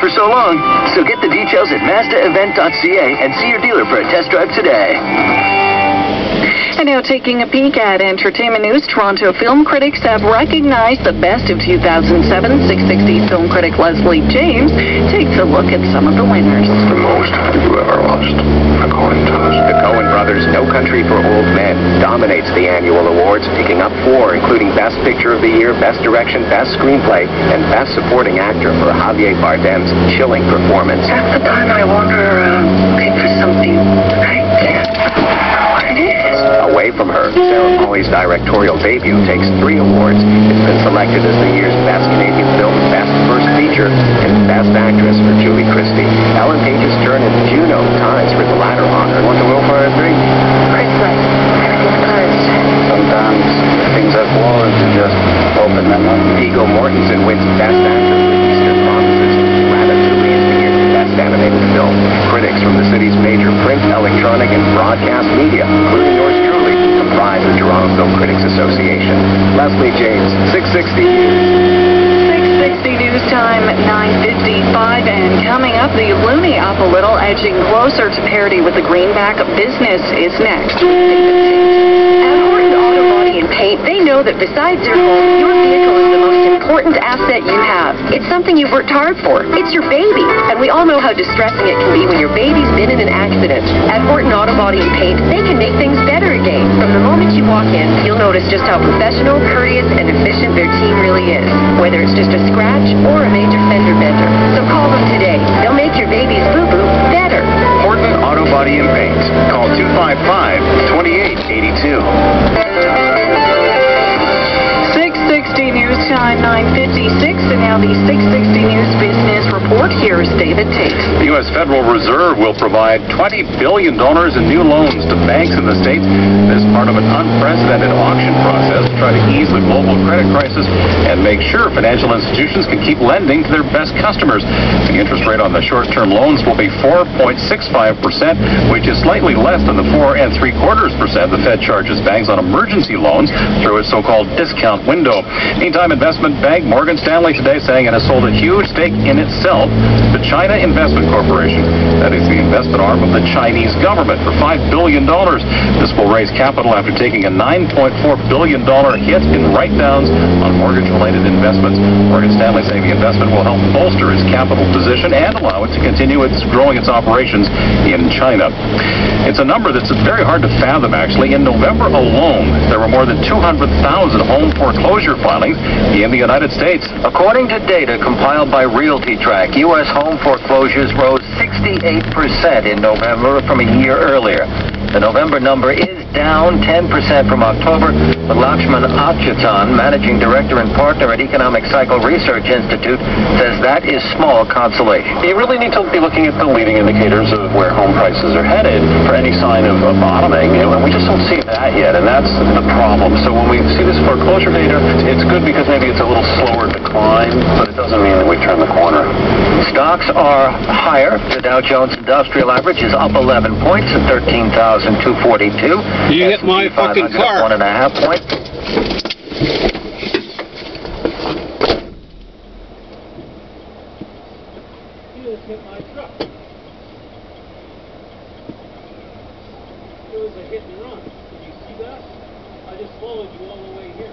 for so long. So get the details at mazdaevent.ca and see your dealer for a test drive today. And now taking a peek at entertainment news, Toronto film critics have recognized the best of 2007. 660 film critic Leslie James takes a look at some of the winners. The most you ever lost, according to us. The Coen brothers' No Country for Old Men dominates the annual awards, picking up 4, including Best Picture of the Year, Best Direction, Best Screenplay, and Best Supporting Actor for Javier Bardem's chilling performance. Half the time I wander around looking for something I can't know what it is. Away from Her, Sarah Polley's directorial debut takes 3 awards. It's been selected as the year's Best Canadian Film, Best First Feature, and Best Actress for Julie Christie. Ellen Page's turn in Juno ties for the latter honor. Want to go for a drink? Christmas. Everything's closed. Sometimes things have walls to just open them up. Viggo Mortensen wins Best Actor for Eastern Promises. Ratatouille is the year's Best Animated Film. Critics from the city's major print, electronic, and broadcast media, including yours truly, comprise the Toronto Film Critics Association. Leslie James, 660 News. 660 news time at 9:55, and coming up, the loonie up a little, edging closer to parity with the greenback. Business is next. At Horton Auto Body and Paint, they know that besides your home, your vehicle is the most important asset you have. It's something you've worked hard for. It's your baby. And we all know how distressing it can be when your baby's been in an accident. At Horton Auto Body and Paint, they can make things better again. From the moment you walk in, you'll notice just how professional, courteous, and efficient their team really is. Whether it's just a scratch or a major fender bender. So call them today. They'll make your baby's boo-boo better. Horton Auto Body and Paint. Call 255-2882. 660 news time, 9:56, and now the 660 News Business Report. Here's David Tate. The U.S. Federal Reserve will provide $20 billion in new loans to banks in the states as part of an unprecedented auction process to try to ease the global credit crisis and make sure financial institutions can keep lending to their best customers. The interest rate on the short-term loans will be 4.65%, which is slightly less than the 4.75% the Fed charges banks on emergency loans through its so-called discount window. Meantime, investment bank Morgan Stanley today saying it has sold a huge stake in itself to China Investment Corporation. That is the investment arm of the Chinese government for $5 billion. This will raise capital after taking a $9.4 billion hit in write-downs on mortgage-related investments. Morgan Stanley saying the investment will help bolster its capital position and allow it to continue growing its operations in China. It's a number that's very hard to fathom, actually. In November alone, there were more than 200,000 home foreclosure filings in the United States. According to data compiled by Realty Track, U.S. home foreclosures rose 68% in November from a year earlier. The November number is down 10% from October, but Lakshman Achyutan, Managing Director and Partner at Economic Cycle Research Institute, says that is small consolation. You really need to be looking at the leading indicators of where home prices are headed for any sign of bottoming, and we just don't see that yet, and that's the problem. So when we see this foreclosure data, it's good because maybe it's a little slower decline, but it doesn't mean that we turn the corner. Stocks are higher. The Dow Jones Industrial Average is up 11 points at 13,242. You hit my fucking car. 1.5 points. You just hit my truck. It was a hit and run. Did you see that? I just followed you all the way here.